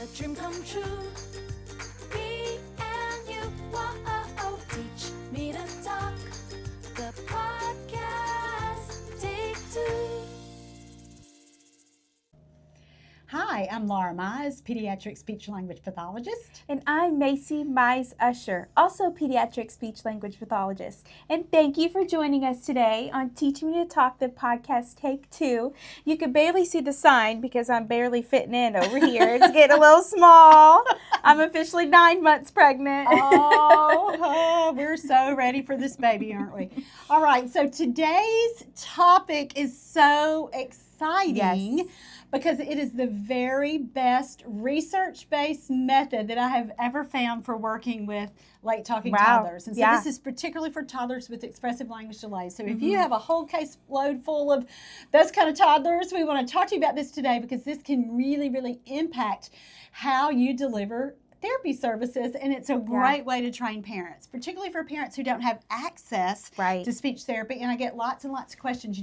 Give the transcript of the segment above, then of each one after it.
a dream come true. Me and you, whoa, teach me to talk. The podcast, take two. Hi, I'm Laura Mize, pediatric speech-language pathologist. And I'm Macy Mize Usher, also pediatric speech-language pathologist. And thank you for joining us today on Teach Me to Talk, the podcast take two. You can barely see the sign because I'm barely fitting in over here. It's getting a little small. I'm officially 9 months pregnant. Oh, we're so ready for this baby, aren't we? All right, so today's topic is so exciting. Yes. Because it is the very best research-based method that I have ever found for working with late talking toddlers. And so this is particularly for toddlers with expressive language delays. So if you have a whole case load full of those kind of toddlers, we want to talk to you about this today because this can really, really impact how you deliver therapy services, and it's a great way to train parents, particularly for parents who don't have access to speech therapy. And I get lots and lots of questions,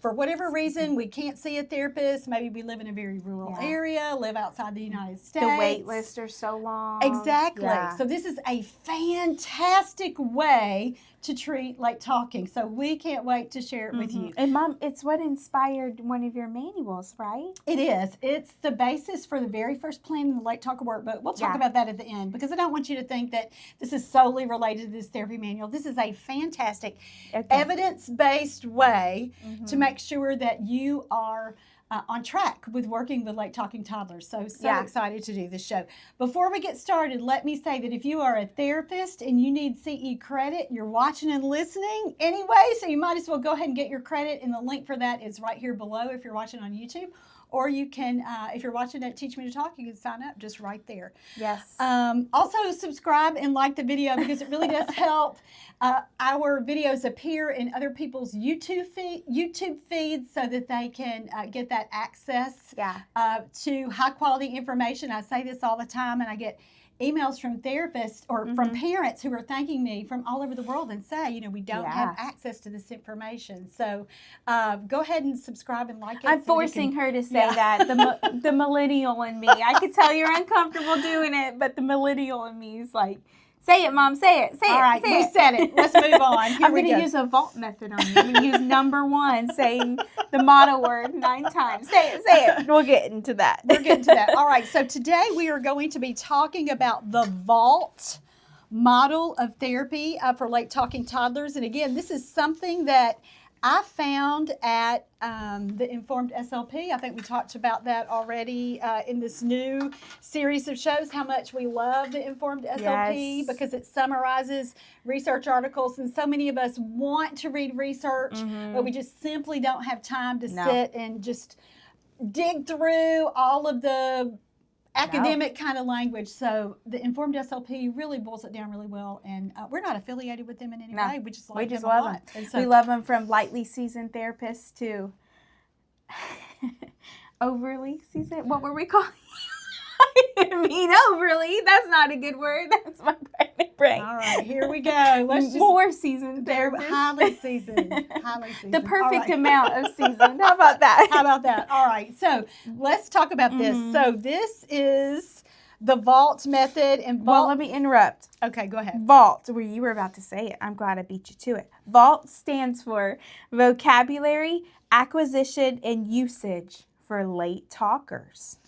for whatever reason, we can't see a therapist. Maybe we live in a very rural area, live outside the United States. The wait lists are so long. Exactly. Yeah. So this is a fantastic way to treat late talking. So we can't wait to share it with you. And Mom, it's what inspired one of your manuals, right? It is. It's the basis for the very first plan in the Late Talker Workbook. We'll talk about that at the end because I don't want you to think that this is solely related to this therapy manual. This is a fantastic evidence-based way to make sure that you are on track with working with late talking toddlers. So excited to do this show. Before we get started, let me say that if you are a therapist and you need CE credit, you're watching and listening anyway, so you might as well go ahead and get your credit, and the link for that is right here below if you're watching on YouTube. Or you can, if you're watching at Teach Me to Talk, you can sign up just right there. Yes. Also, subscribe and like the video because it really does help our videos appear in other people's YouTube feeds so that they can get that access to high-quality information. I say this all the time, and I get emails from therapists or from parents who are thanking me from all over the world and say, we don't have access to this information. So go ahead and subscribe and like it. I'm forcing her to say that, the millennial in me. I could tell you're uncomfortable doing it, but the millennial in me is like, say it, Mom, say it, say it. All right, we said it. Let's move on. I'm going to use a vault method on you. I'm going to use number 1, saying the motto word 9 times. Say it, say it. We'll get into that. We're getting to that. All right, so today we are going to be talking about the vault model of therapy for late talking toddlers. And again, this is something that I found at the Informed SLP. I think we talked about that already in this new series of shows, how much we love the Informed SLP because it summarizes research articles. And so many of us want to read research, but we just simply don't have time to sit and just dig through all of the academic kind of language. So the Informed SLP really boils it down really well, and we're not affiliated with them in any way. We just like them a lot. And so we love them, from lightly seasoned therapists to overly seasoned. What were we calling? I didn't mean overly. That's not a good word. That's my pregnant brain. All right, here we go. Let's just, more seasoned they're therapists. highly seasoned. Highly seasoned. The perfect amount of seasoned. How about that? How about that? All right, so let's talk about this. So this is the vault method. And vault. Well, let me interrupt. Okay, go ahead. Vault, where you were about to say it. I'm glad I beat you to it. Vault stands for vocabulary, acquisition, and usage for late talkers.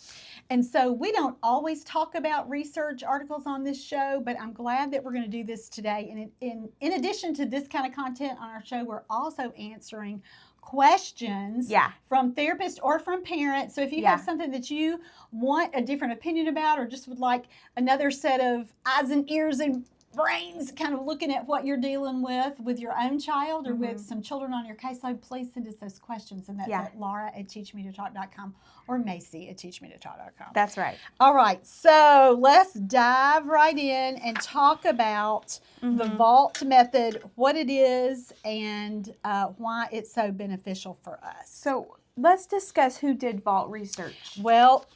And so we don't always talk about research articles on this show, but I'm glad that we're going to do this today. And in addition to this kind of content on our show, we're also answering questions from therapists or from parents. So if you have something that you want a different opinion about, or just would like another set of eyes and ears and brains kind of looking at what you're dealing with your own child or with some children on your caseload, please send us those questions. And that's at Laura@teachmetotalk.com or Macy@teachmetotalk.com. That's right. All right, so let's dive right in and talk about the vault method, what it is, and why it's so beneficial for us. So let's discuss who did vault research. Well,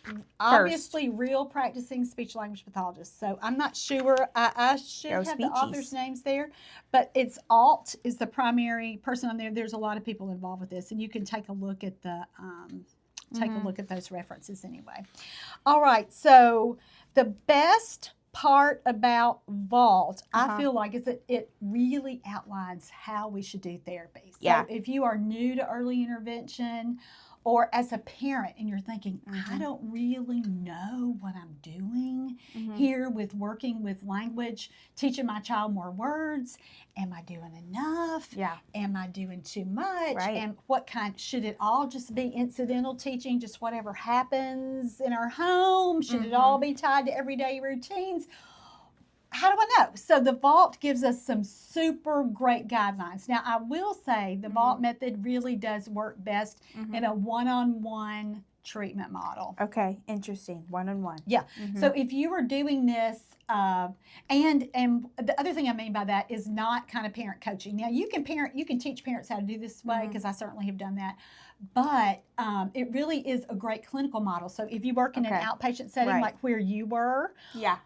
obviously, real practicing speech-language pathologists. So I'm not sure. I should have the authors' names there, but it's Alt is the primary person on there. There's a lot of people involved with this, and you can take a look at the take a look at those references anyway. All right, so the best part about Vault, I feel like, is that it really outlines how we should do therapy. So if you are new to early intervention, or as a parent and you're thinking, I don't really know what I'm doing here with working with language, teaching my child more words. Am I doing enough? Yeah. Am I doing too much? Right. And what kind, should it all just be incidental teaching, just whatever happens in our home? Should it all be tied to everyday routines? How do I know? So the Vault gives us some super great guidelines. Now, I will say the Vault method really does work best in a one-on-one treatment model. Okay, interesting. One-on-one. Yeah. So if you are doing this, and the other thing I mean by that is not kind of parent coaching. Now, you can teach parents how to do this way, because I certainly have done that. But it really is a great clinical model. So if you work in an outpatient setting like where you were,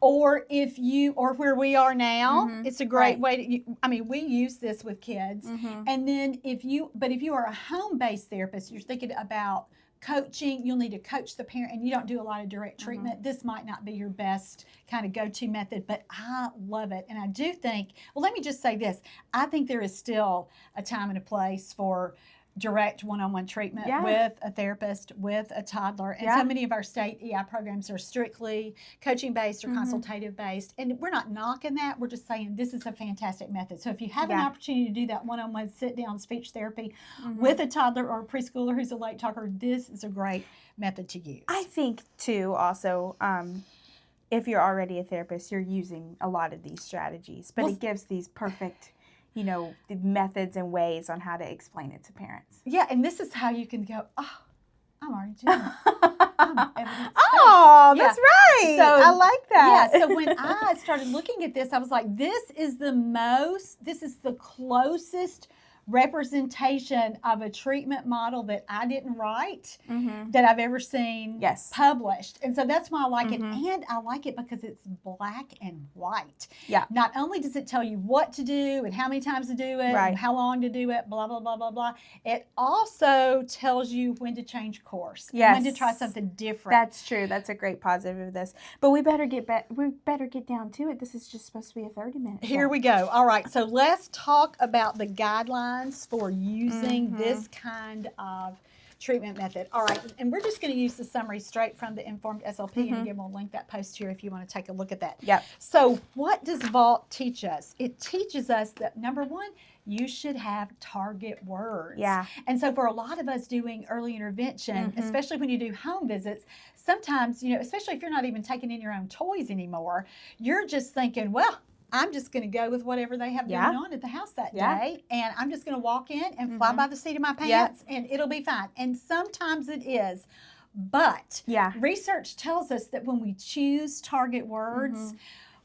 or where we are now, it's a great way to, we use this with kids. And then if you are a home-based therapist, you're thinking about coaching, you'll need to coach the parent, and you don't do a lot of direct treatment. This might not be your best kind of go-to method, but I love it. And I do think, well, let me just say this. I think there is still a time and a place for direct one-on-one treatment with a therapist, with a toddler. And so many of our state EI programs are strictly coaching-based or consultative-based. And we're not knocking that. We're just saying this is a fantastic method. So if you have an opportunity to do that one-on-one sit-down speech therapy with a toddler or a preschooler who's a late talker, this is a great method to use. I think, too, also, if you're already a therapist, you're using a lot of these strategies. But it gives these perfect the methods and ways on how to explain it to parents. Yeah, and this is how you can go, oh, I'm already doing it. Oh, that's right. So, I like that. Yeah, so when I started looking at this, I was like, this is the closest representation of a treatment model that I didn't write that I've ever seen published. And so that's why I like it. And I like it because it's black and white. Yeah. Not only does it tell you what to do and how many times to do it and how long to do it, blah, blah, blah, blah, blah. It also tells you when to change course. When to try something different. That's true. That's a great positive of this. But we better get down to it. This is just supposed to be a 30-minute show. Here we go. All right. So let's talk about the guidelines for using this kind of treatment method. All right, and we're just going to use the summary straight from the Informed SLP, and again, we'll link that post here if you want to take a look at that. Yep. So what does Vault teach us? It teaches us that, number one, you should have target words. Yeah. And so for a lot of us doing early intervention, especially when you do home visits, sometimes, especially if you're not even taking in your own toys anymore, you're just thinking, well, I'm just going to go with whatever they have going on at the house that day, and I'm just going to walk in and fly by the seat of my pants, and it'll be fine. And sometimes it is, but research tells us that when we choose target words,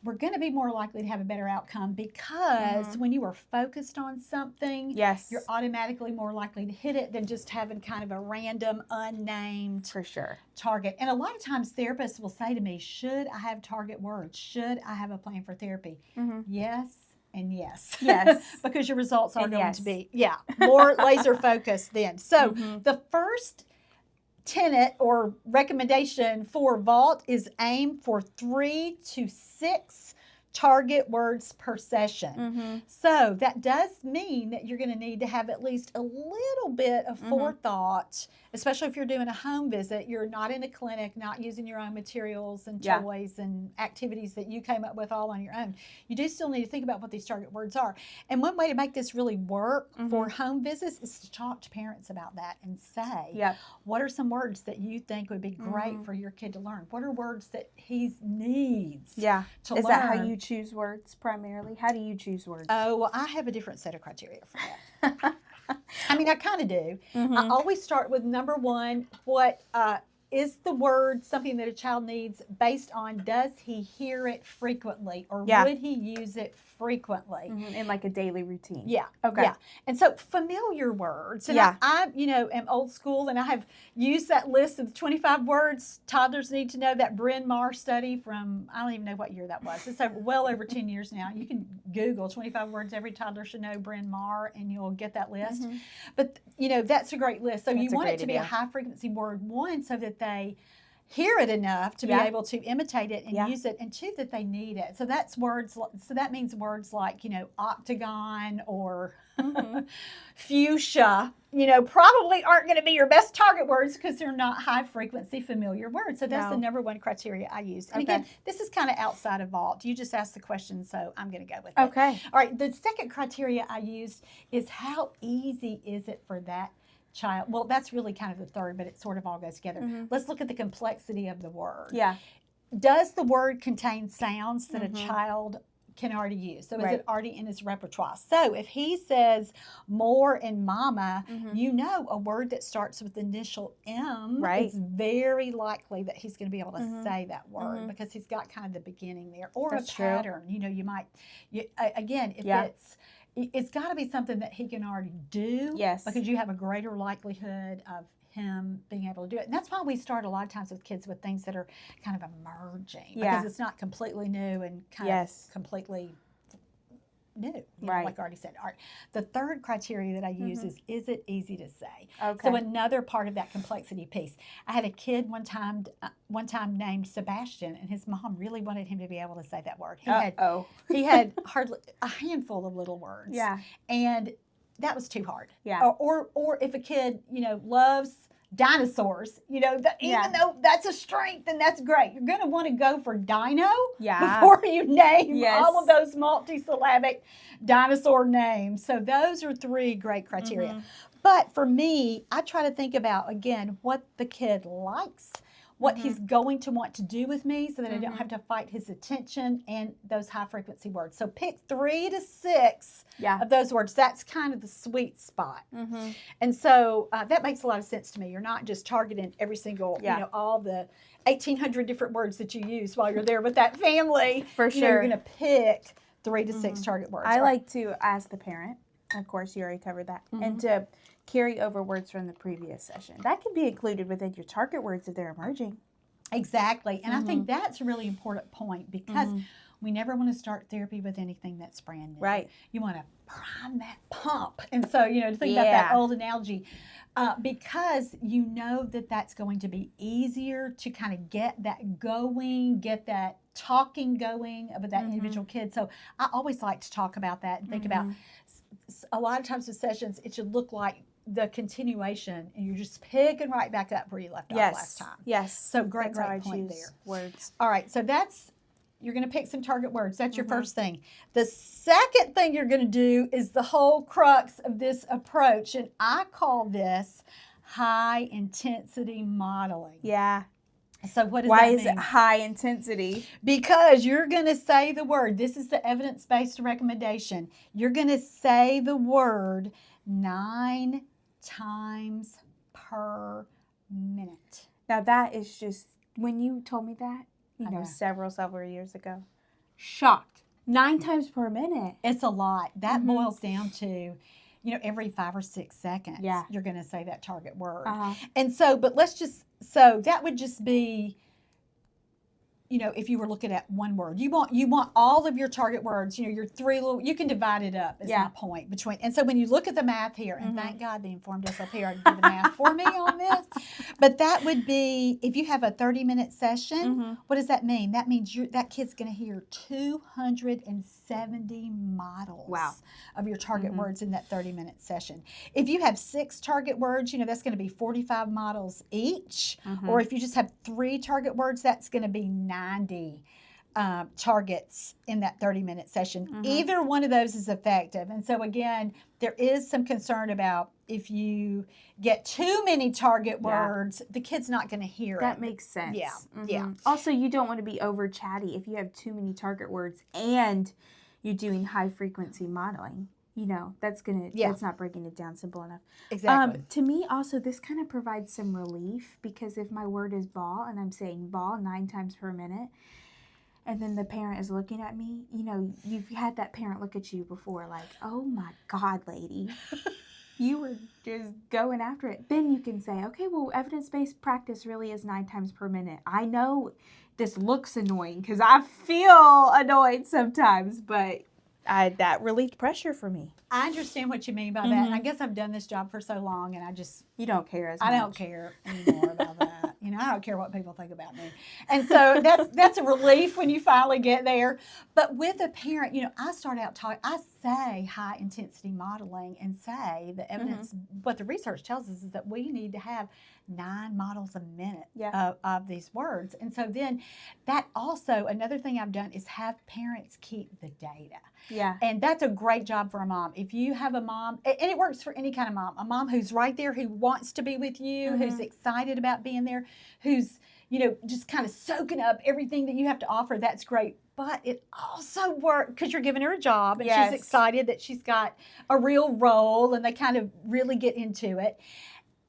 we're going to be more likely to have a better outcome, because when you are focused on something, you're automatically more likely to hit it than just having kind of a random, unnamed target. And a lot of times therapists will say to me, should I have target words? Should I have a plan for therapy? Yes and yes. Because your results are going to be, more laser focused then. So the first tenet or recommendation for Vault is aim for 3 to 6 target words per session. So that does mean that you're going to need to have at least a little bit of forethought, especially if you're doing a home visit. You're not in a clinic, not using your own materials and toys and activities that you came up with all on your own. You do still need to think about what these target words are. And one way to make this really work for home visits is to talk to parents about that and say, what are some words that you think would be great for your kid to learn? What are words that he needs to learn? Is that how you choose words primarily? How do you choose words? Oh, well, I have a different set of criteria for that. I kind of do. I always start with number one, what is the word something that a child needs based on does he hear it frequently or Yeah. would he use it frequently? In like a daily routine. Yeah. Okay. Yeah. And so familiar words. And Yeah. I am old school, and I have used that list of 25 words toddlers need to know, that Bryn Mawr study from, I don't even know what year that was. It's well over 10 years now. You can Google 25 words every toddler should know, Bryn Mawr, and you'll get that list. But, that's a great list. So That's you a want it great to be a idea. high frequency word, one, so that they hear it enough to be Yeah. able to imitate it and Yeah. use it, and two, that they need it. So that's words. So that means words like, octagon or fuchsia, probably aren't going to be your best target words because they're not high frequency familiar words. So that's No. the number one criteria I use. And Okay. again, this is kind of outside of vault. You just asked the question, so I'm going to go with it. Okay. All right. The second criteria I used is how easy is it for that child? Well, that's really kind of the third, but it sort of all goes together. Let's look at the complexity of the word. Yeah. Does the word contain sounds that a child can already use? So is Right. it already in his repertoire? So if he says more and mama, a word that starts with the initial M, Right. it's very likely that he's going to be able to say that word because he's got kind of the beginning there, or That's a true. pattern. Again, if it's got to be something that he can already do. Yes. Because you have a greater likelihood of him being able to do it. And that's why we start a lot of times with kids with things that are kind of emerging. Yeah. Because it's not completely new and kind Yes. of completely new. Right. Like I already said. All right. The third criteria that I use is it easy to say? Okay. So another part of that complexity piece. I had a kid one time named Sebastian, and his mom really wanted him to be able to say that word. He had hardly a handful of little words. Yeah. And that was too hard. Yeah. Or if a kid, loves dinosaurs, even though that's a strength and that's great, you're going to want to go for dino before you name all of those multisyllabic dinosaur names. So those are three great criteria. But for me, I try to think about, again, what the kid likes, what he's going to want to do with me so that I don't have to fight his attention, and those high frequency words. So pick 3 to 6 of those words. That's kind of the sweet spot. And so that makes a lot of sense to me. You're not just targeting every single, all the 1,800 different words that you use while you're there with that family. For You're sure. going to pick 3 to 6 target words. I like to ask the parent, of course, you already covered that, and to carry over words from the previous session. That can be included within your target words if they're emerging. Exactly. And I think that's a really important point because we never want to start therapy with anything that's brand new. Right. You want to prime that pump. And so, to think about that old analogy, because that's going to be easier to kind of get that going, get that talking going with that individual kid. So I always like to talk about that and think about a lot of times with sessions, it should look like the continuation, and you're just picking right back up where you left off last time. Yes. So great That's how I point choose there. Words. All right, so you're going to pick some target words. That's your first thing. The second thing you're going to do is the whole crux of this approach, and I call this high intensity modeling. Yeah. So what does Why that is mean? it high intensity? Because you're going to say the word. This is the evidence-based recommendation. You're going to say the word 9 times per minute. Now that is just, when you told me that, I know. several years ago, shocked. 9 times per minute. It's a lot. That boils down to, every 5 or 6 seconds, you're going to say that target word. And so, but so that would just be, if you were looking at one word, you want all of your target words, your 3 little, you can divide it up is my point between. And so when you look at the math here, and thank God the informed SLP are did the math for me on this, but that would be, if you have a 30-minute session, what does that mean? That means that kid's going to hear 270 models of your target words in that 30-minute session. If you have 6 target words, that's going to be 45 models each. Or if you just have 3 target words, that's going to be 90 targets in that 30-minute session. Either one of those is effective. And so again, there is some concern about if you get too many target words, the kid's not going to hear it. That makes sense. Yeah, yeah. Also, you don't want to be over chatty if you have too many target words and you're doing high frequency modeling. that's not breaking it down simple enough. Exactly. To me, also, this kind of provides some relief, because if my word is ball and I'm saying ball 9 times per minute, and then the parent is looking at me, you've had that parent look at you before like, oh my God, lady, you were just going after it. Then you can say, okay, well, evidence-based practice really is 9 times per minute. I know this looks annoying because I feel annoyed sometimes, but that relieved pressure for me. I understand what you mean by that. And I guess I've done this job for so long, and you don't care as much. I don't care anymore about that. I don't care what people think about me. And so that's a relief when you finally get there. But with a parent, I start out talking, I say high intensity modeling and say the evidence, what the research tells us is that we need to have 9 models a minute of these words. And so then that also, another thing I've done is have parents keep the data. Yeah. And that's a great job for a mom. If you have a mom, and it works for any kind of mom, a mom who's right there, who wants to be with you, who's excited about being there, who's, just kind of soaking up everything that you have to offer, that's great. But it also works because you're giving her a job, and she's excited that she's got a real role, and they kind of really get into it.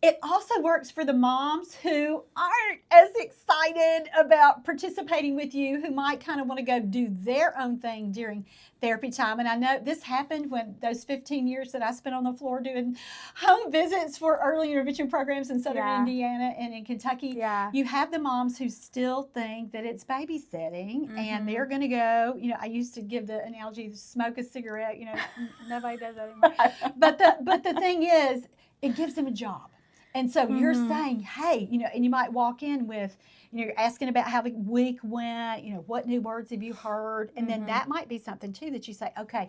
It also works for the moms who aren't as excited about participating with you, who might kind of want to go do their own thing during therapy time. And I know this happened when those 15 years that I spent on the floor doing home visits for early intervention programs in Southern Indiana and in Kentucky. Yeah. You have the moms who still think that it's babysitting, and they're going to go, I used to give the analogy, smoke a cigarette, nobody does that anymore. But the thing is, it gives them a job. And so you're saying, hey, and you might walk in with, you're asking about how the week went, what new words have you heard? And then that might be something too that you say, okay,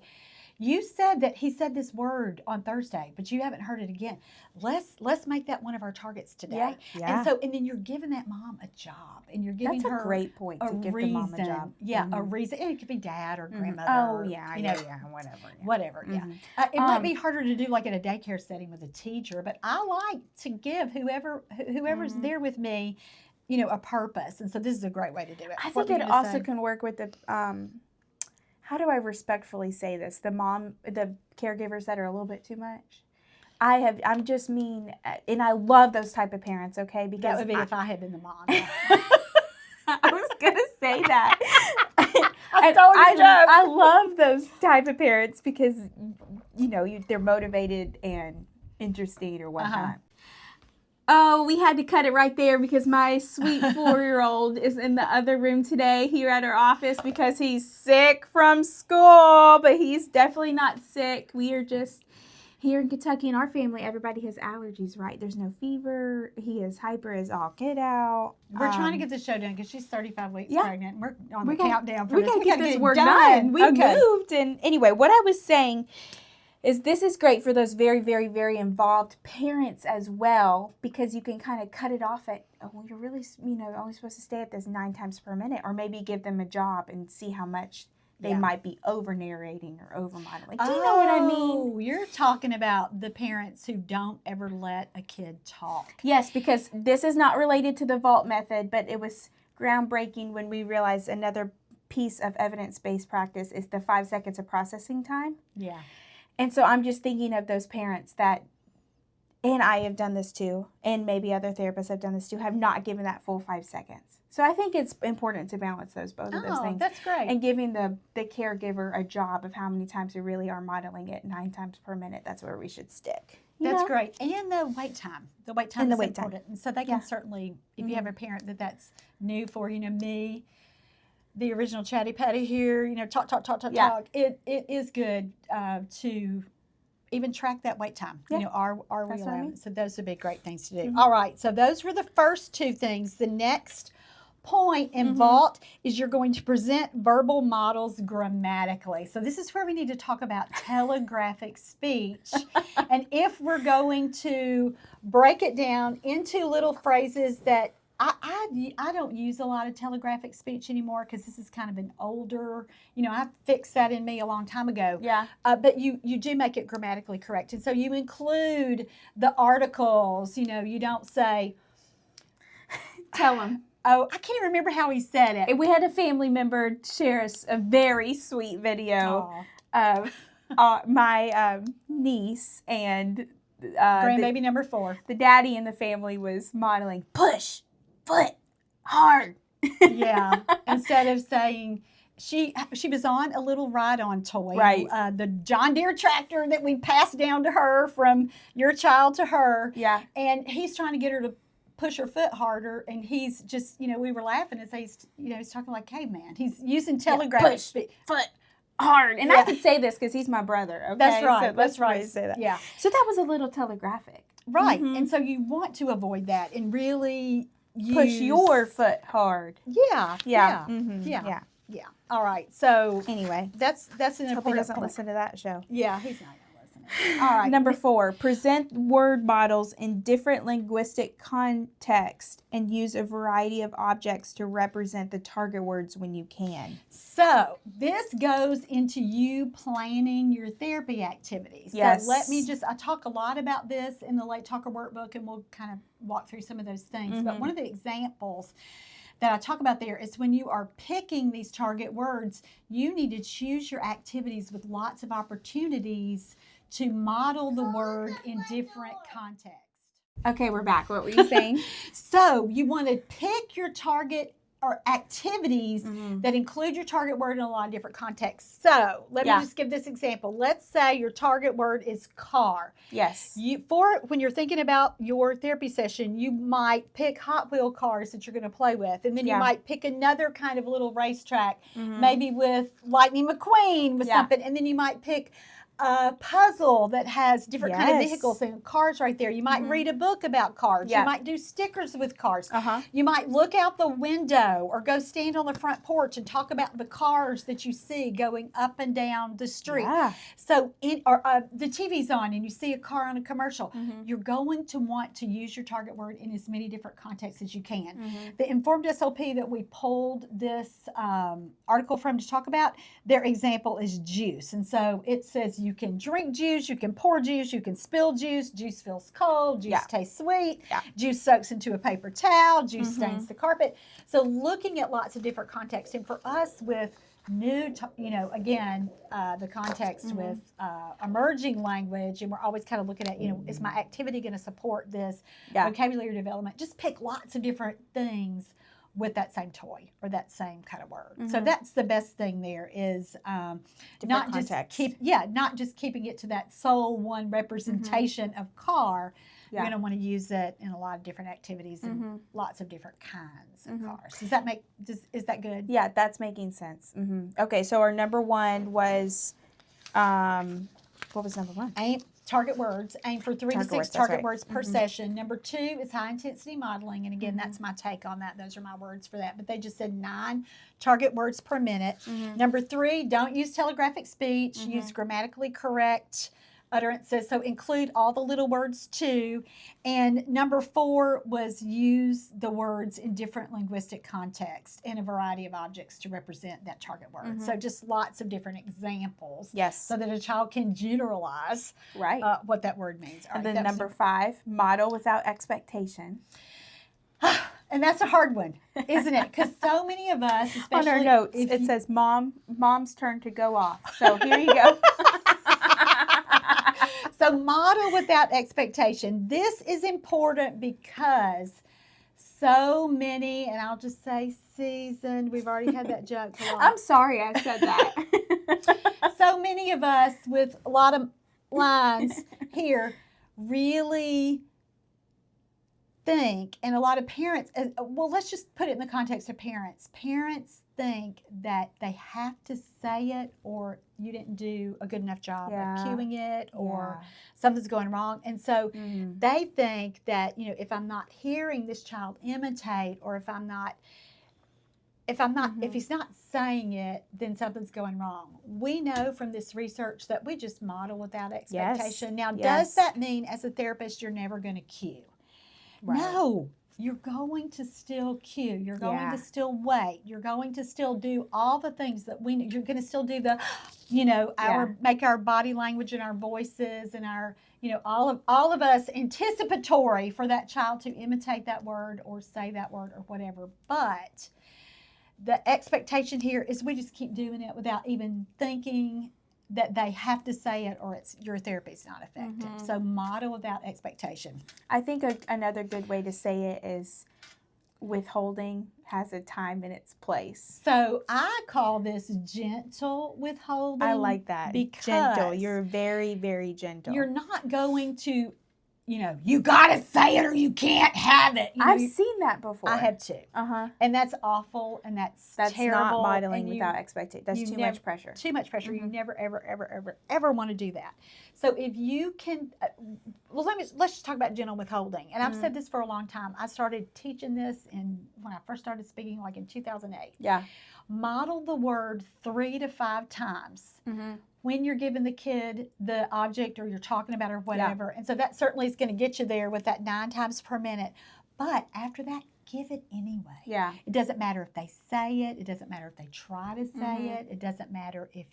you said that he said this word on Thursday, but you haven't heard it again. Let's make that one of our targets today. Yeah. And then you're giving that mom a job, and you're giving her That's a great point to give the mom a job. Yeah, a reason. And it could be dad or grandmother. Oh, or, whatever. It might be harder to do like in a daycare setting with a teacher, but I like to give whoever's there with me, a purpose. And so this is a great way to do it. I think it also can work with the how do I respectfully say this? The caregivers that are a little bit too much. I'm just mean, and I love those type of parents, okay? Because that would be if I had been the mom. Yeah. I was going to say that. I I love those type of parents because, they're motivated and interesting or whatnot. Oh, we had to cut it right there because my sweet 4-year-old is in the other room today here at our office because he's sick from school, but he's definitely not sick. We are just here in Kentucky in our family, everybody has allergies, right? There's no fever. He is hyper as all get out. We're trying to get this show done because she's 35 weeks pregnant. We're on the countdown for this. We got to get this work done. We moved. And anyway, what I was saying is this is great for those very, very, very involved parents as well, because you can kind of cut it off at, you're really, only supposed to stay at this 9 times per minute, or maybe give them a job and see how much they might be over narrating or over modeling. Do you know what I mean? You're talking about the parents who don't ever let a kid talk. Yes, because this is not related to the vault method, but it was groundbreaking when we realized another piece of evidence-based practice is the 5 seconds of processing time. Yeah. And so I'm just thinking of those parents that, and I have done this too, and maybe other therapists have done this too, have not given that full 5 seconds. So I think it's important to balance both of those things. That's great. And giving the caregiver a job of how many times we really are modeling it 9 times per minute. That's where we should stick. That's great. And the wait time. The wait time is important. And so they can certainly, if you have a parent that's new for, me, the original chatty patty here, talk. It is good to even track that wait time. Are we allowed? So those would be great things to do. All right. So those were the first 2 things. The next point in vault is you're going to present verbal models grammatically. So this is where we need to talk about telegraphic speech. And if we're going to break it down into little phrases that I don't use a lot of telegraphic speech anymore because this is kind of an older, I fixed that in me a long time ago. Yeah. But you do make it grammatically correct. And so you include the articles, you don't say. Tell them. Oh, I can't remember how he said it. We had a family member share us a very sweet video of my niece and Grandbaby number 4. the daddy in the family was modeling push, foot, hard. Yeah. Instead of saying, she was on a little ride-on toy. Right. The John Deere tractor that we passed down to her from your child to her. Yeah. And he's trying to get her to push her foot harder, and he's just, we were laughing as he's talking like caveman. He's using Telegraphic. Push, foot, hard. And I could say this because he's my brother, okay? That's right. So that's right. Say that. Yeah. So that was a little telegraphic. Right. And so you want to avoid that and really push your foot hard. Yeah. Yeah. Yeah. Yeah. All right. So anyway, that's an important hope he doesn't point. listen to that show. Yeah, he's not going to listen. All right. Number 4, present word models in different linguistic context and use a variety of objects to represent the target words when you can. So this goes into you planning your therapy activities. Yes. So let me I talk a lot about this in the Late Talker workbook, and we'll kind of walk through some of those things. But one of the examples that I talk about there is when you are picking these target words, you need to choose your activities with lots of opportunities to model the word in different contexts. Okay, we're back. What were you saying? So you want to pick your target or activities that include your target word in a lot of different contexts. So let me just give this example. Let's say your target word is car. Yes. When you're thinking about your therapy session, you might pick Hot Wheel cars that you're going to play with. And then you might pick another kind of little racetrack, maybe with Lightning McQueen with something. And then you might pick a puzzle that has different kind of vehicles and cars right there. You might read a book about cars. You might do stickers with cars. You might look out the window or go stand on the front porch and talk about the cars that you see going up and down the street. So the TV's on and you see a car on a commercial. You're going to want to use your target word in as many different contexts as you can. The Informed SLP that we pulled this article from to talk about, their example is juice. And so it says you can drink juice, you can pour juice, you can spill juice, juice feels cold, juice tastes sweet, juice soaks into a paper towel, juice stains the carpet. So looking at lots of different contexts. And for us with new, the context with emerging language, and we're always kind of looking at, is my activity going to support this vocabulary development? Just pick lots of different things with that same toy or that same kind of word. So that's the best thing there is not just keeping it to that sole one representation of car. You're going to want to use it in a lot of different activities and lots of different kinds of cars. Is that good? Yeah, that's making sense. Okay, so our number 1 was, what was number 1? Target words. Aim for 3 to 6 target words per session. Number 2 is high intensity modeling. And again, that's my take on that. Those are my words for that. But they just said 9 target words per minute. Number 3, don't use telegraphic speech. Use grammatically correct utterances. So include all the little words too. And number 4 was use the words in different linguistic contexts and a variety of objects to represent that target word. So just lots of different examples. Yes. So that a child can generalize what that word means. And then number 5, model without expectation. And that's a hard one, isn't it? Because so many of us, especially on our notes, it says mom's turn to go off. So here you go. So model without expectation. This is important because so many, and I'll just say seasoned, we've already had that joke a lot. I'm sorry I said that. So many of us with a lot of lines here really think, and a lot of parents, well, let's just put it in the context of parents. Parents think that they have to say it or you didn't do a good enough job of cueing it or something's going wrong. And so they think that, if I'm not hearing this child imitate or if he's not saying it, then something's going wrong. We know from this research that we just model without expectation. Now, does that mean as a therapist you're never going to cue? Right. No, you're going to still cue. You're going to still wait. You're going to still do all the things that you're going to still do the, make our body language and our voices and our, all of us anticipatory for that child to imitate that word or say that word or whatever. But the expectation here is we just keep doing it without even thinking that they have to say it or your therapy's not effective. So model without expectation. I think another good way to say it is withholding has a time and its place. So I call this gentle withholding. I like that. Because gentle. You're very, very gentle. You're not going to, you got to say it or you can't have it. I've seen that before. I have too. And that's awful and that's terrible. Not modeling without expectation. That's too much pressure. Too much pressure. You never, ever, ever, ever, ever want to do that. So if you can, let's just talk about gentle withholding. And I've said this for a long time. I started teaching this when I first started speaking, like in 2008. Yeah. Model the word 3 to 5 times. When you're giving the kid the object or you're talking about it or whatever. And so that certainly is going to get you there with that 9 times per minute. But after that, give it anyway. Yeah. It doesn't matter if they say it. It doesn't matter if they try to say it. It doesn't matter if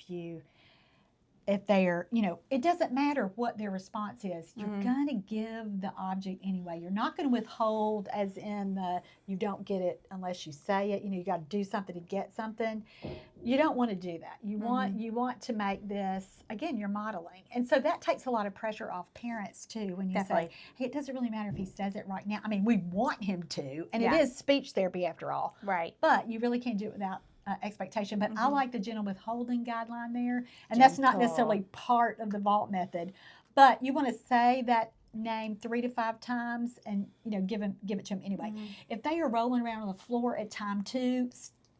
they're, it doesn't matter what their response is. You're going to give the object anyway. You're not going to withhold as in you don't get it unless you say it. You got to do something to get something. You don't want to do that. You want to make this, again, you're modeling. And so that takes a lot of pressure off parents too when you say, hey, it doesn't really matter if he says it right now. I mean, we want him to, and it is speech therapy after all. Right. But you really can't do it without expectation. But I like the gentle withholding guideline there. And that's not necessarily part of the vault method. But you want to say that name 3 to 5 times and, give it to them anyway. If they are rolling around on the floor at time 2,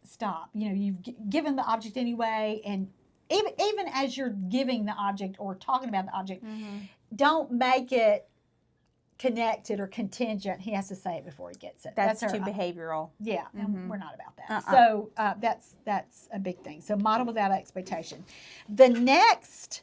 stop. You've given the object anyway. And even as you're giving the object or talking about the object, don't make it connected or contingent. He has to say it before he gets it. That's too behavioral. Yeah, and we're not about that. So that's a big thing. So model without expectation. The next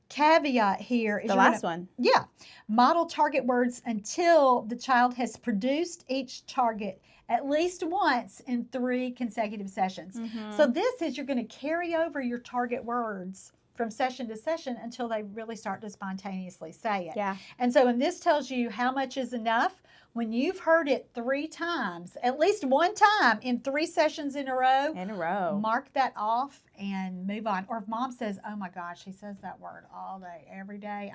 caveat here is the last one. Yeah, model target words until the child has produced each target at least once in 3 consecutive sessions. So this is you're going to carry over your target words from session to session until they really start to spontaneously say it. Yeah. And so, and this tells you how much is enough when you've heard it 3 times, at least 1 time in 3 sessions in a row. Mark that off and move on. Or if mom says, oh my gosh, he says that word all day, every day.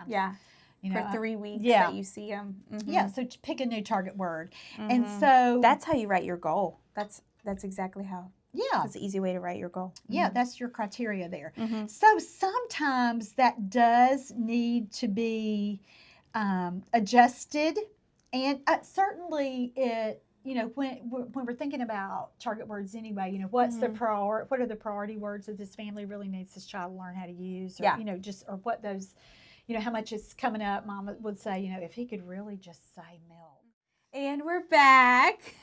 For 3 weeks that you see them. Yeah, so pick a new target word. And so that's how you write your goal. That's exactly how. Yeah. It's an easy way to write your goal. Yeah, that's your criteria there. So sometimes that does need to be adjusted. And certainly it, when we're thinking about target words anyway, what's what are the priority words that this family really needs this child to learn how to use? Or, or what those, how much is coming up. Mama would say, if he could really just say milk. And we're back.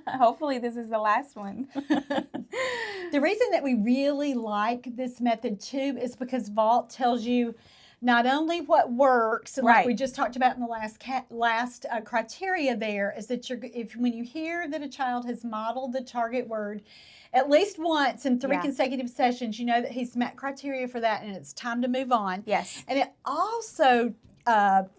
Hopefully this is the last one. The reason that we really like this method too is because Vault tells you not only what works, and like we just talked about in the last criteria there, is that when you hear that a child has modeled the target word at least once in 3 consecutive sessions, you know that he's met criteria for that and it's time to move on. Yes. And it also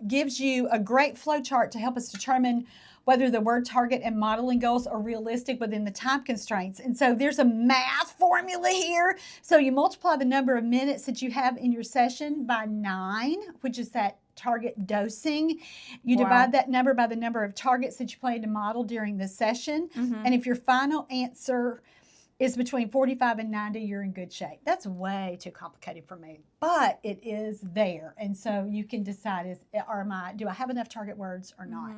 gives you a great flow chart to help us determine whether the word target and modeling goals are realistic within the time constraints. And so there's a math formula here. So you multiply the number of minutes that you have in your session by 9, which is that target dosing. You divide that number by the number of targets that you plan to model during the session. And if your final answer is between 45 and 90, you're in good shape. That's way too complicated for me, but it is there. And so you can decide, do I have enough target words or not?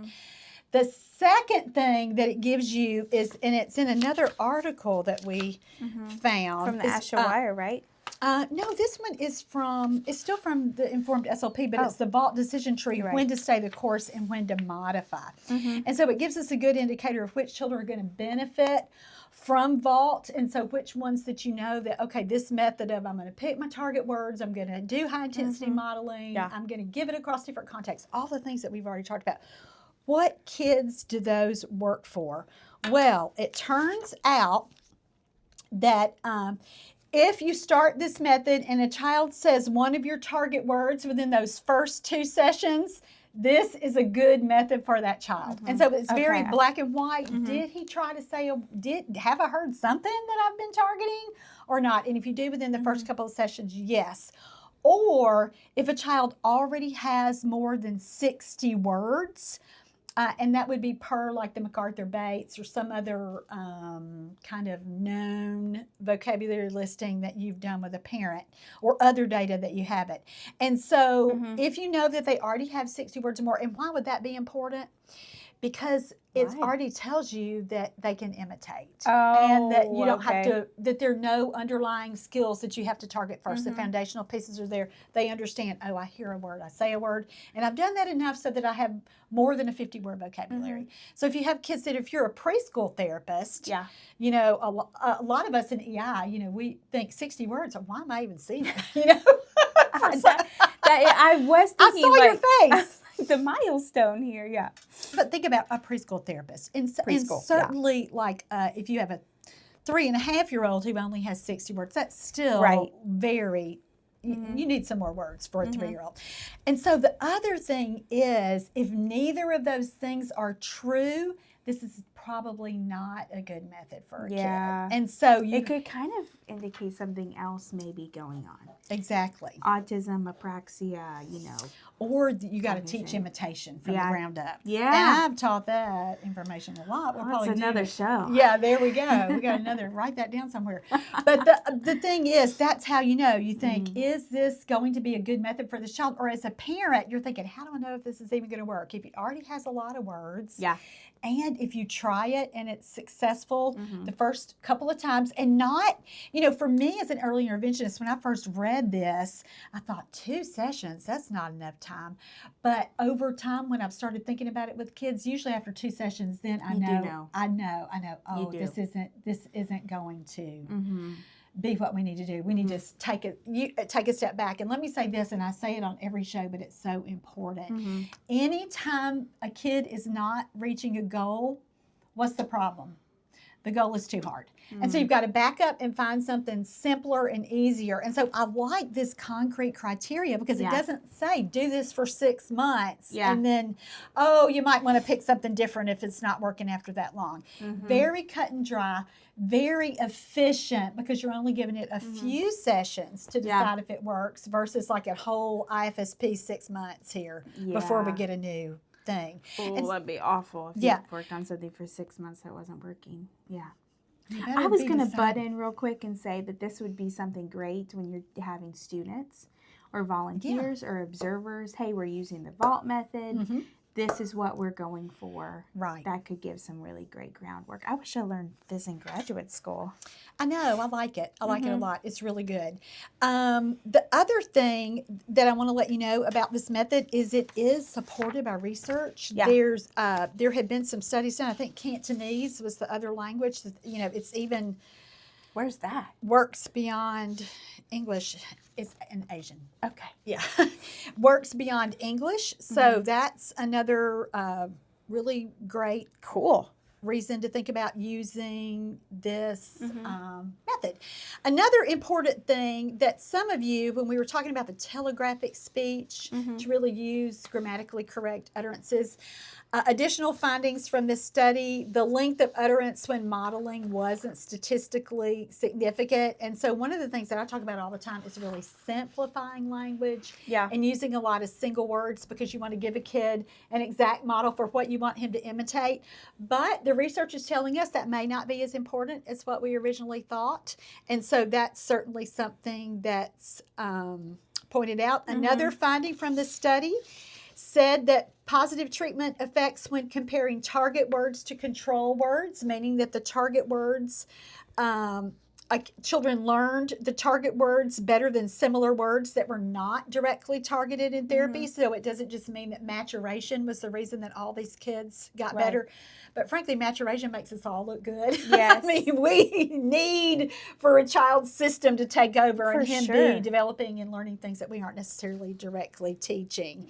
The second thing that it gives you is, and it's in another article that we found. From the ASHA Wire, right? No, this one is it's still from the Informed SLP, but it's the Vault decision tree, when to stay the course and when to modify. And so it gives us a good indicator of which children are going to benefit from Vault, and so which ones that that, okay, this method of I'm going to pick my target words, I'm going to do high intensity modeling, I'm going to give it across different contexts, all the things that we've already talked about. What kids do those work for? Well, it turns out that if you start this method and a child says one of your target words within those first 2 sessions, this is a good method for that child. And so it's very Okay. black and white. Did he try to say, have I heard something that I've been targeting or not? And if you do within the first couple of sessions, yes. Or if a child already has more than 60 words, and that would be per like the MacArthur Bates or some other kind of known vocabulary listing that you've done with a parent or other data that you have it. And so if you know that they already have 60 words or more, and why would that be important? Because it already tells you that they can imitate and that you don't have to, that there are no underlying skills that you have to target first. The foundational pieces are there. They understand, oh, I hear a word, I say a word, and I've done that enough so that I have more than a 50-word vocabulary. So if you have kids that, if you're a preschool therapist, you know, a lot of us in EI, you know, we think 60 words, why am I even seeing it? You know? I was thinking, I saw your face. The milestone here, But think about a preschool therapist. And certainly, like, if you have a 3.5-year-old who only has 60 words, that's still very, you need some more words for a 3-year-old. And so the other thing is, if neither of those things are true, this is probably not a good method for a kid. And so it could kind of indicate something else maybe going on. Exactly. Autism, apraxia, you know. Or you got to teach imitation from the ground up. And I've taught that information a lot. We'll probably that's another show. Yeah, there we go. We got another, write that down somewhere. But the thing is, that's how you know. You think, is this going to be a good method for this child? Or as a parent, you're thinking, how do I know if this is even going to work? If it already has a lot of words. And if you try it and it's successful the first couple of times, and not, you know, for me as an early interventionist, when I first read this, I thought 2 sessions, that's not enough time. But over time, when I've started thinking about it with kids, usually after 2 sessions, then I know. Oh, this isn't going to be what we need to do. We need to take a step back. And let me say this, and I say it on every show, but it's so important. Anytime a kid is not reaching a goal, what's the problem? The goal is too hard. And so you've got to back up and find something simpler and easier. And so I like this concrete criteria because it doesn't say do this for 6 months and then, oh, you might want to pick something different if it's not working after that long. Very cut and dry, very efficient because you're only giving it a few sessions to decide if it works versus like a whole IFSP 6 months here before we get a new thing. Oh, that'd be awful if you worked on something for 6 months that wasn't working. I was going to butt in real quick and say that this would be something great when you're having students or volunteers or observers. Hey, we're using the vault method. This is what we're going for. That could give some really great groundwork. I wish I learned this in graduate school. I know. I like it. I like it a lot. It's really good. The other thing that I want to let you know about this method is it is supported by research. There have been some studies done. I think Cantonese was the other language. You know, it's even... Where's that? Works beyond English. It's an Asian. Okay. Works beyond English. So that's another really great, reason to think about using this method. Another important thing that some of you, when we were talking about the telegraphic speech, to really use grammatically correct utterances, additional findings from this study, the length of utterance when modeling wasn't statistically significant. And so one of the things that I talk about all the time is really simplifying language and using a lot of single words because you want to give a kid an exact model for what you want him to imitate. But the research is telling us that may not be as important as what we originally thought. And so that's certainly something that's pointed out. Another finding from this study said that positive treatment effects when comparing target words to control words, meaning that the target words, children learned the target words better than similar words that were not directly targeted in therapy. So it doesn't just mean that maturation was the reason that all these kids got better. But frankly, maturation makes us all look good. I mean, we need for a child's system to take over and him be developing and learning things that we aren't necessarily directly teaching.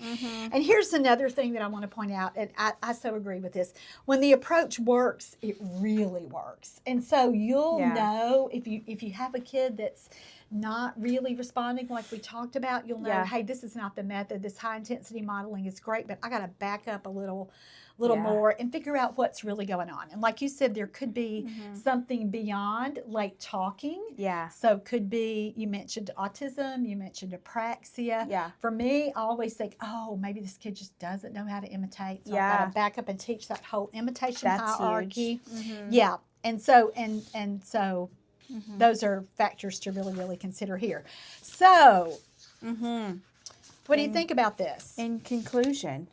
And here's another thing that I want to point out, and I so agree with this. When the approach works, it really works. And so you'll know if if you have a kid that's not really responding like we talked about, you'll know, Yeah. hey, this is not the method. This high intensity modeling is great, but I got to back up a little Yeah. more and figure out what's really going on. And like you said, there could be something beyond late talking. Yeah. So could be, you mentioned autism, you mentioned apraxia. Yeah. For me, I always think, oh, maybe this kid just doesn't know how to imitate. So I Yeah. got to back up and teach that whole imitation That's hierarchy. huge. Yeah. And so those are factors to really consider here. So what do you think about this? In conclusion.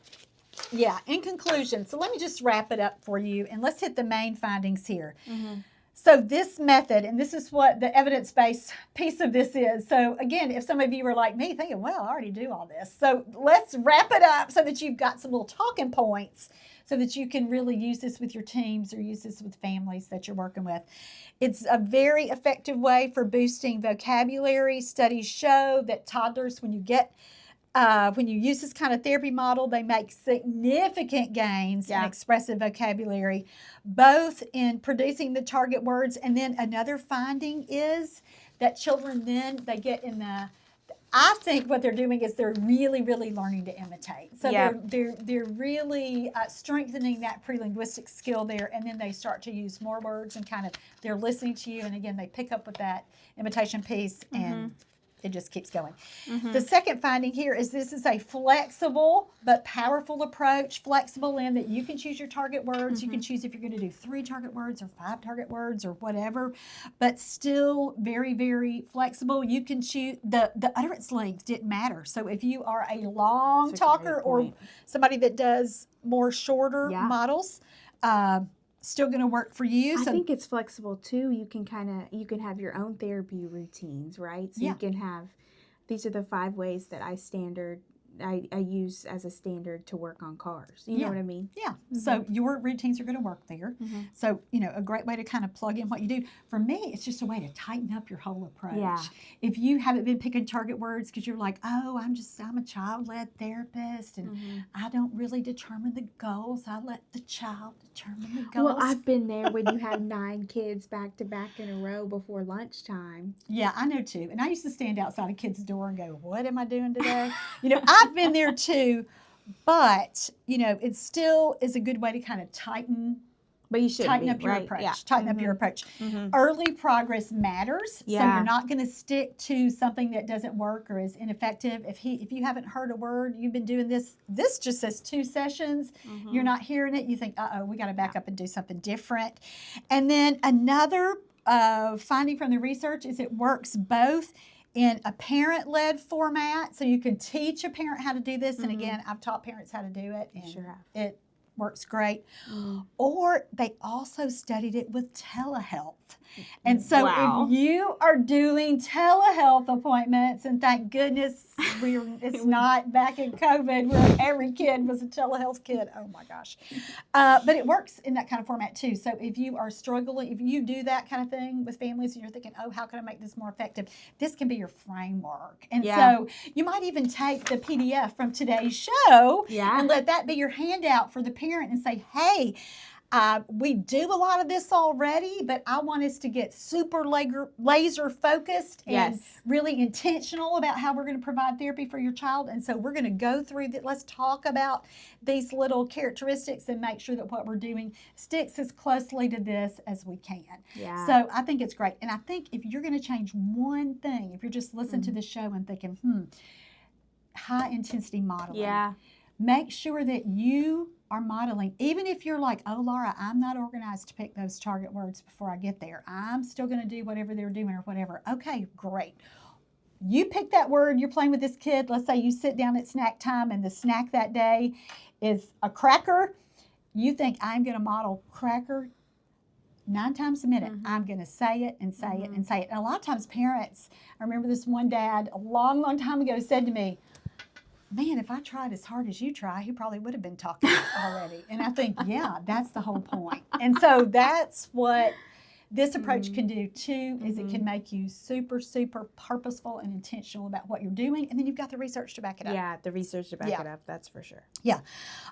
Yeah, in conclusion, so let me just wrap it up for you, and let's hit the main findings here. So this method, and this is what the evidence-based piece of this is. So again, if some of you are like me thinking, well, I already do all this. So let's wrap it up so that you've got some little talking points so that you can really use this with your teams or use this with families that you're working with. It's a very effective way for boosting vocabulary. Studies show that toddlers, when you use this kind of therapy model, they make significant gains in expressive vocabulary, both in producing the target words, and then another finding is that children then, they get in I think what they're doing is they're really learning to imitate. So they're really strengthening that pre-linguistic skill there, and then they start to use more words and kind of, they're listening to you, and again, they pick up with that imitation piece, and it just keeps going. The second finding here is this is a flexible but powerful approach. Flexible in that you can choose your target words. You can choose if you're going to do 3 target words or 5 target words or whatever, but still very flexible. You can choose, the utterance length didn't matter. So if you are a long talker or somebody that does more shorter models, still going to work for you. I think it's flexible too. You can have your own therapy routines, right? So you can have, these are the 5 ways that I use as a standard to work on cars. You know what I mean? Yeah. So your routines are going to work there. So, a great way to kind of plug in what you do. For me, it's just a way to tighten up your whole approach. Yeah. If you haven't been picking target words because you're like, oh, I'm a child-led therapist and I don't really determine the goals. I let the child determine the goals. Well, I've been there when you have 9 kids back to back in a row before lunchtime. Yeah, I know too. And I used to stand outside a kid's door and go, what am I doing today? I've been there too, but, it still is a good way to kind of tighten But you should tighten up your approach. Yeah. Tighten up your approach. Early progress matters. Yeah. So you're not going to stick to something that doesn't work or is ineffective. If you haven't heard a word, you've been doing this just says 2 sessions. You're not hearing it. You think, we got to back up and do something different. And then another finding from the research is it works both in a parent-led format. So you can teach a parent how to do this. And again, I've taught parents how to do it. And sure have. It works great. Or they also studied it with telehealth. And so if you are doing telehealth appointments, and thank goodness it's not back in COVID where every kid was a telehealth kid. Oh my gosh. But it works in that kind of format too. So if you are struggling, if you do that kind of thing with families and you're thinking, oh, how can I make this more effective? This can be your framework. And so you might even take the PDF from today's show and let that be your handout for the parent and say, hey, we do a lot of this already, but I want us to get super laser focused and really intentional about how we're going to provide therapy for your child. And so we're going to go through that. Let's talk about these little characteristics and make sure that what we're doing sticks as closely to this as we can. Yeah. So I think it's great. And I think if you're going to change one thing, if you're just listening to the show and thinking, high intensity modeling, make sure that you are modeling, even if you're like, oh, Laura, I'm not organized to pick those target words before I get there. I'm still going to do whatever they're doing or whatever. Okay, great. You pick that word, you're playing with this kid. Let's say you sit down at snack time and the snack that day is a cracker. You think, I'm going to model cracker 9 times a minute. I'm going to say it and say it and say it. And a lot of times parents, I remember this one dad a long time ago said to me, man, if I tried as hard as you try, he probably would have been talking already. And I think, that's the whole point. And so that's what this approach can do too is it can make you super, super purposeful and intentional about what you're doing. And then you've got the research to back it up. Yeah, the research to back it up, that's for sure. Yeah.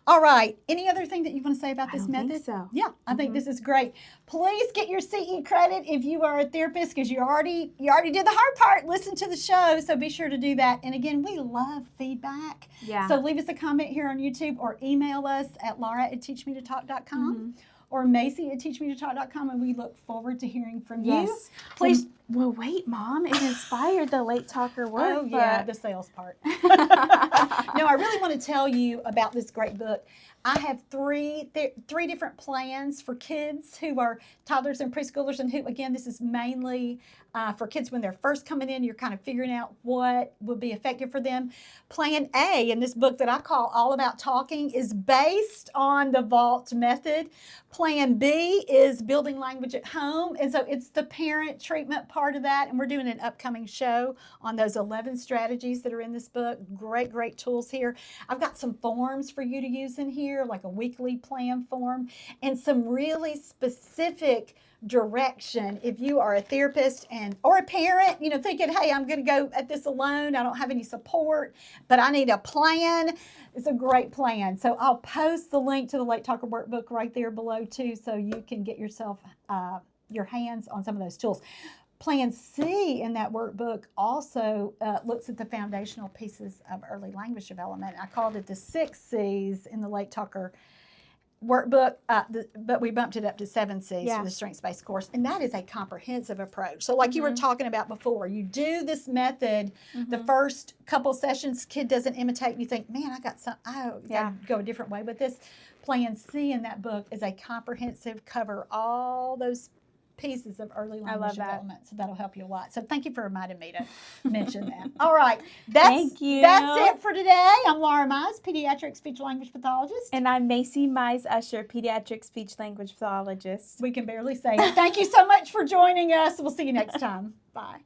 All right. Any other thing that you want to say about this method? I think so. Yeah, I think this is great. Please get your CE credit if you are a therapist, because you already did the hard part. Listen to the show, so be sure to do that. And again, we love feedback. Yeah. So leave us a comment here on YouTube or email us at laura@teachmetotalk.com or Macy@teachmetotalk.com, and we look forward to hearing from you. Please. Well, wait, Mom. It inspired the Late Talker workbook. Oh, yeah, the sales part. No, I really want to tell you about this great book. I have three different plans for kids who are toddlers and preschoolers, and who, again, this is mainly for kids when they're first coming in. You're kind of figuring out what would be effective for them. Plan A in this book that I call All About Talking is based on the VALT method. Plan B is building language at home, and so it's the parent treatment part of that, and we're doing an upcoming show on those 11 strategies that are in this book. Great tools here. I've got some forms for you to use in here, like a weekly plan form, and some really specific direction if you are a therapist or a parent, thinking, hey, I'm going to go at this alone. I don't have any support, but I need a plan. It's a great plan. So I'll post the link to the Late Talker workbook right there below too, so you can get yourself your hands on some of those tools. Plan C in that workbook also looks at the foundational pieces of early language development. I called it the 6 C's in the Late Talker workbook, but we bumped it up to 7 C's for the strengths-based course, and that is a comprehensive approach. So like you were talking about before, you do this method, the first couple sessions, kid doesn't imitate, you think, man, I got to go a different way with this. Plan C in that book is a comprehensive, cover all those pieces of early language development. So that'll help you a lot. So thank you for reminding me to mention that. All right. Thank you. That's it for today. I'm Laura Mize, pediatric speech language pathologist. And I'm Macy Mize Usher, pediatric speech language pathologist. We can barely say it. Thank you so much for joining us. We'll see you next time. Bye.